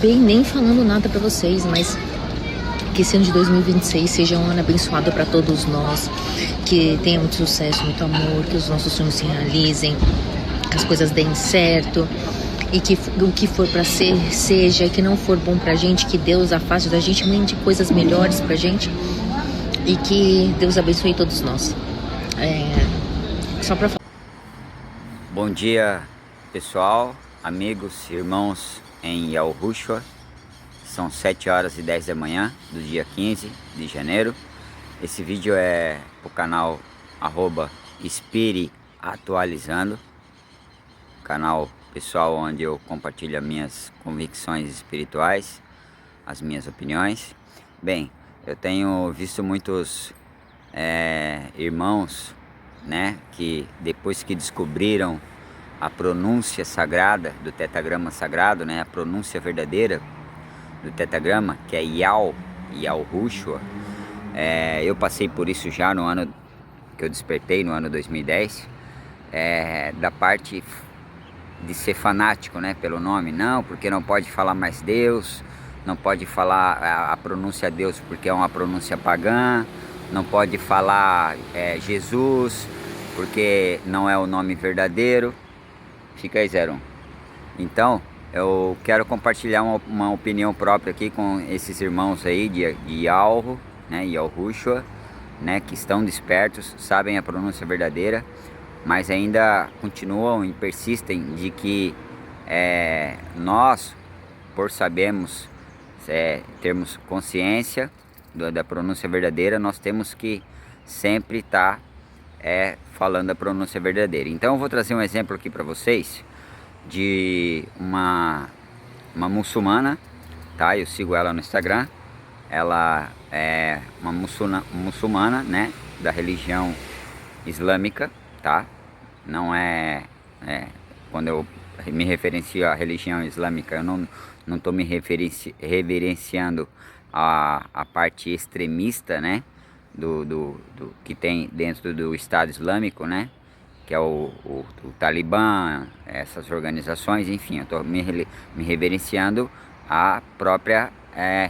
bem nem falando nada pra vocês, mas que esse ano de 2026 seja um ano abençoado para todos nós, que tenha muito sucesso, muito amor, que os nossos sonhos se realizem, que as coisas deem certo e que o que for para ser, seja, e que não for bom pra gente, que Deus afaste da gente, mande coisas melhores pra gente e que Deus abençoe todos nós. Só pra falar. Bom dia, pessoal, amigos, irmãos em Yahushua. São 7 horas e 10 da manhã do dia 15 de janeiro. Esse vídeo é o canal @espiriatualizando, canal pessoal onde eu compartilho as minhas convicções espirituais, as minhas opiniões. Bem, eu tenho visto muitos irmãos, né, que depois que descobriram a pronúncia sagrada do tetagrama sagrado, né, a pronúncia verdadeira do tetagrama, que é Yahushua. Eu passei por isso já no ano que eu despertei, no ano 2010, da parte de ser fanático, né, pelo nome. Não, porque não pode falar mais Deus, não pode falar a pronúncia Deus porque é uma pronúncia pagã, não pode falar Jesus porque não é o nome verdadeiro. Fica aí 01. Então, eu quero compartilhar uma opinião própria aqui com esses irmãos aí de Yahu, né, Yahushua, né, que estão despertos, sabem a pronúncia verdadeira, mas ainda continuam e persistem de que nós, por sabermos, termos consciência da pronúncia verdadeira, nós temos que sempre estar falando a pronúncia verdadeira. Então eu vou trazer um exemplo aqui para vocês de uma muçulmana, tá? Eu sigo ela no Instagram. Ela é uma muçulmana, né, da religião islâmica, tá? Não quando eu me referencio à religião islâmica, eu não estou me reverenciando a parte extremista, né, do que tem dentro do Estado Islâmico, né, que é o Talibã, essas organizações, enfim, eu estou me reverenciando a própria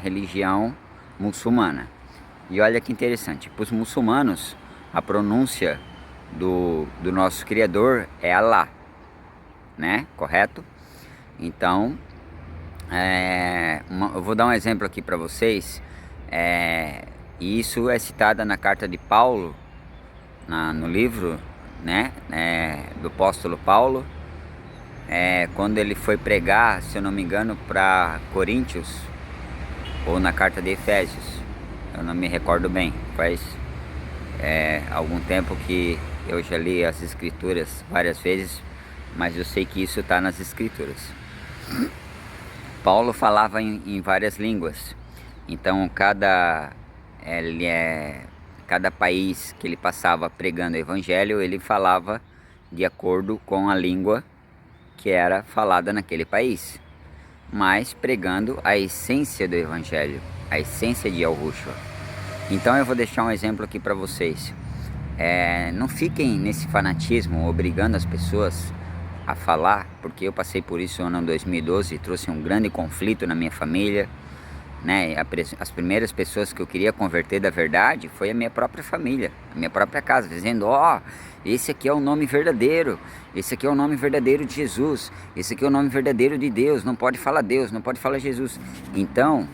religião muçulmana. E olha que interessante, para os muçulmanos, a pronúncia do nosso Criador é Allah, né, correto? Então, eu vou dar um exemplo aqui para vocês, e isso é citada na carta de Paulo, no livro, né, do apóstolo Paulo, quando ele foi pregar, se eu não me engano, para Coríntios, ou na carta de Efésios, eu não me recordo bem, faz algum tempo que eu já li as escrituras várias vezes, mas eu sei que isso está nas escrituras. Paulo falava em várias línguas, então cada país que ele passava pregando o evangelho, ele falava de acordo com a língua que era falada naquele país, mas pregando a essência do evangelho, a essência de Yahushua. Então eu vou deixar um exemplo aqui para vocês. Não fiquem nesse fanatismo obrigando as pessoas a falar, porque eu passei por isso no ano 2012 e trouxe um grande conflito na minha família, né? As primeiras pessoas que eu queria converter da verdade foi a minha própria família, a minha própria casa, dizendo: esse aqui é o nome verdadeiro, esse aqui é o nome verdadeiro de Jesus, esse aqui é o nome verdadeiro de Deus, não pode falar Deus, não pode falar Jesus. Então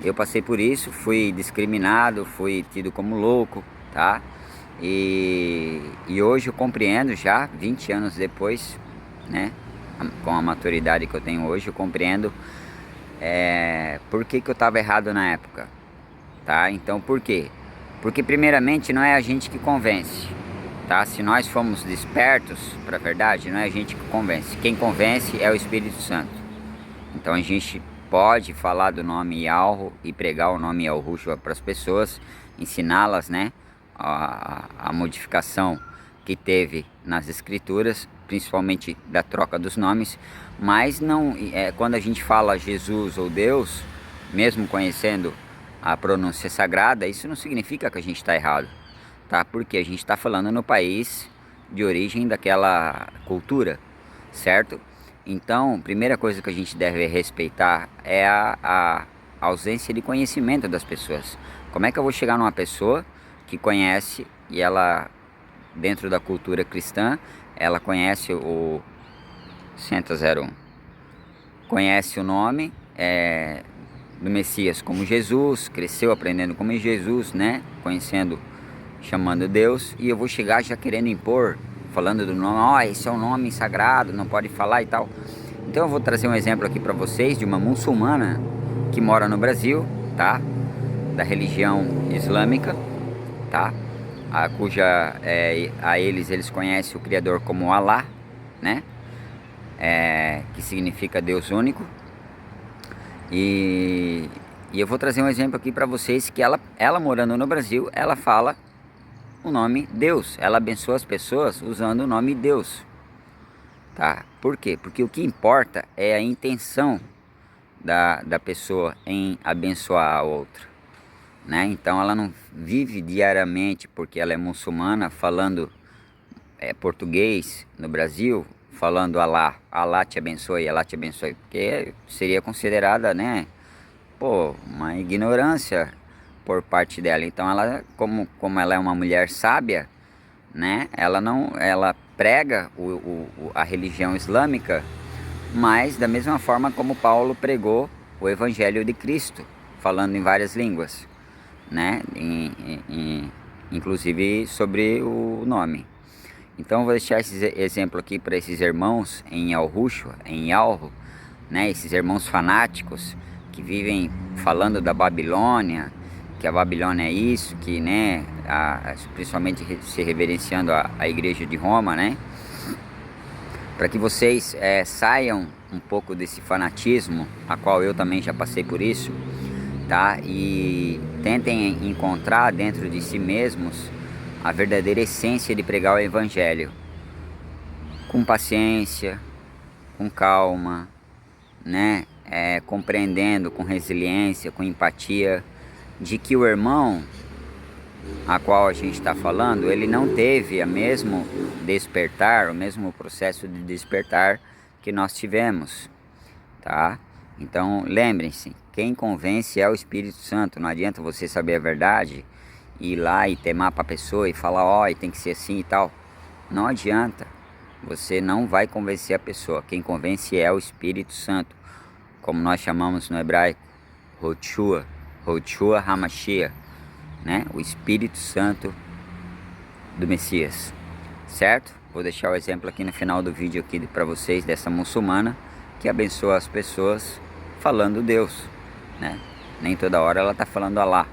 eu passei por isso, fui discriminado, fui tido como louco, tá? E hoje eu compreendo, já 20 anos depois, né, com a maturidade que eu tenho hoje, eu compreendo por que eu estava errado na época, tá? Então por quê? Porque primeiramente não é a gente que convence, tá? Se nós formos despertos para a verdade, não é a gente que convence, quem convence é o Espírito Santo. Então a gente pode falar do nome Yahu e pregar o nome Yahushua para as pessoas, ensiná-las, né, a modificação que teve nas escrituras, principalmente da troca dos nomes, mas não quando a gente fala Jesus ou Deus, mesmo conhecendo a pronúncia sagrada, isso não significa que a gente está errado, tá? Porque a gente está falando no país de origem daquela cultura, certo? Então, primeira coisa que a gente deve respeitar é a ausência de conhecimento das pessoas. Como é que eu vou chegar numa pessoa que conhece e ela, dentro da cultura cristã, ela conhece o 101, conhece o nome do Messias como Jesus, cresceu aprendendo como Jesus, né? Conhecendo, chamando Deus, e eu vou chegar já querendo impor, falando do nome, esse é um nome sagrado, não pode falar e tal. Então eu vou trazer um exemplo aqui para vocês de uma muçulmana que mora no Brasil, tá? Da religião islâmica, tá? A eles conhecem o Criador como Allah, né? Que significa Deus único. E eu vou trazer um exemplo aqui para vocês que ela morando no Brasil, ela fala o nome Deus. Ela abençoa as pessoas usando o nome Deus. Tá? Por quê? Porque o que importa é a intenção da pessoa em abençoar a outra. Né? Então ela não vive diariamente, porque ela é muçulmana, falando português no Brasil, falando Allah, Allah te abençoe, Allah te abençoe, porque seria considerada, né, uma ignorância por parte dela. Então ela, como ela é uma mulher sábia, né, ela prega a religião islâmica, mas da mesma forma como Paulo pregou o Evangelho de Cristo, falando em várias línguas, né, inclusive sobre o nome. Então vou deixar esse exemplo aqui para esses irmãos em Al-Rushwa, em Yalro, né, esses irmãos fanáticos que vivem falando da Babilônia, que a Babilônia é isso, que, né, principalmente se reverenciando a Igreja de Roma, né, para que vocês saiam um pouco desse fanatismo, a qual eu também já passei por isso, tá, e tentem encontrar dentro de si mesmos a verdadeira essência de pregar o Evangelho, com paciência, com calma, né, compreendendo, com resiliência, com empatia, de que o irmão a qual a gente está falando, ele não teve o mesmo despertar, o mesmo processo de despertar que nós tivemos, tá? Então lembrem-se, quem convence é o Espírito Santo. Não adianta você saber a verdade, ir lá e temar para a pessoa e falar, ó, tem que ser assim e tal. Não adianta, você não vai convencer a pessoa. Quem convence é o Espírito Santo, como nós chamamos no hebraico, Hoshua HaMashiach, né? O Espírito Santo do Messias, certo? Vou deixar o exemplo aqui no final do vídeo aqui para vocês dessa muçulmana que abençoa as pessoas falando Deus, né? Nem toda hora ela está falando Allah.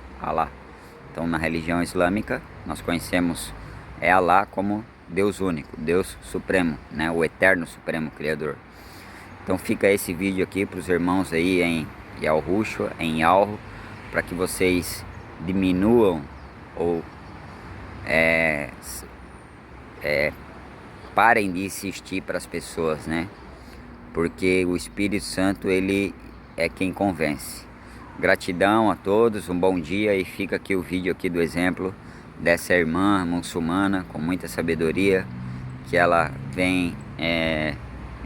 Então na religião islâmica nós conhecemos Allah como Deus único, Deus supremo, né? O eterno supremo Criador. Então fica esse vídeo aqui para os irmãos aí em Al-Rushwa, em Yalro, para que vocês diminuam ou parem de insistir para as pessoas, né? Porque o Espírito Santo, ele é quem convence. Gratidão a todos, um bom dia, e fica aqui o vídeo aqui do exemplo dessa irmã muçulmana com muita sabedoria que ela vem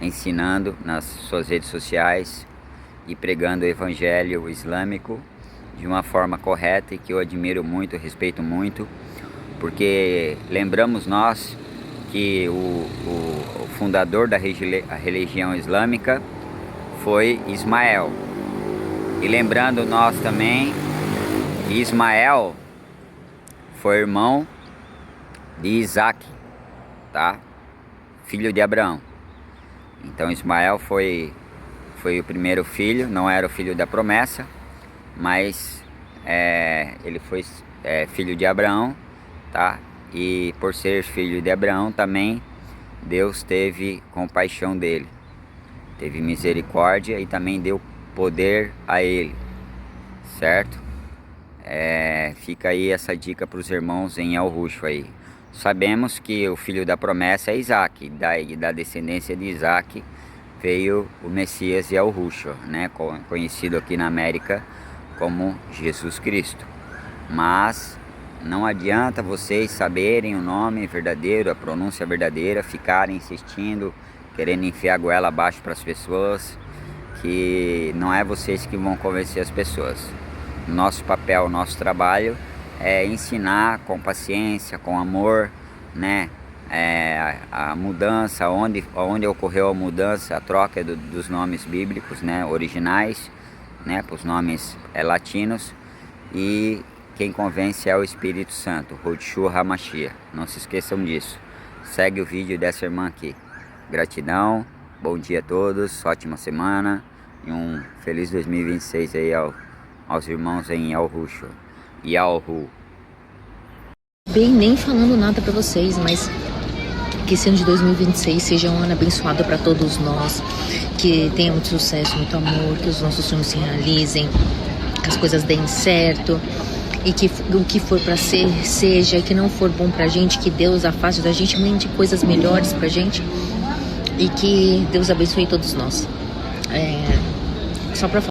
ensinando nas suas redes sociais e pregando o Evangelho islâmico de uma forma correta e que eu admiro muito, respeito muito, porque lembramos nós que o fundador da religião islâmica foi Ismael, e lembrando nós também que Ismael foi irmão de Isaac, tá? Filho de Abraão. Então Ismael foi o primeiro filho, não era o filho da promessa, mas ele foi filho de Abraão, tá? E por ser filho de Abraão também, Deus teve compaixão dele, teve misericórdia e também deu poder a ele, certo? Fica aí essa dica para os irmãos em Al-Rushwa aí. Sabemos que o filho da promessa é Isaac, da descendência de Isaac veio o Messias de Al-Rushwa, né? Conhecido aqui na América como Jesus Cristo. Mas não adianta vocês saberem o nome verdadeiro, a pronúncia verdadeira, ficarem insistindo, querendo enfiar a goela abaixo para as pessoas, que não é vocês que vão convencer as pessoas. Nosso papel, nosso trabalho é ensinar com paciência, com amor, né? A mudança, onde ocorreu a mudança, a troca dos nomes bíblicos, né? Originais, né? Para os nomes latinos, e quem convence é o Espírito Santo, Yeshua HaMashiach. Não se esqueçam disso. Segue o vídeo dessa irmã aqui. Gratidão, bom dia a todos, ótima semana e um feliz 2026 aí aos irmãos em Yahushua. Yahu. Bem, nem falando nada pra vocês, mas que esse ano de 2026 seja um ano abençoado para todos nós, que tenha muito sucesso, muito amor, que os nossos sonhos se realizem, que as coisas deem certo, e que o que for para ser, seja, que não for bom pra gente, que Deus afaste da gente, mande coisas melhores pra gente, e que Deus abençoe todos nós. Só pra falar.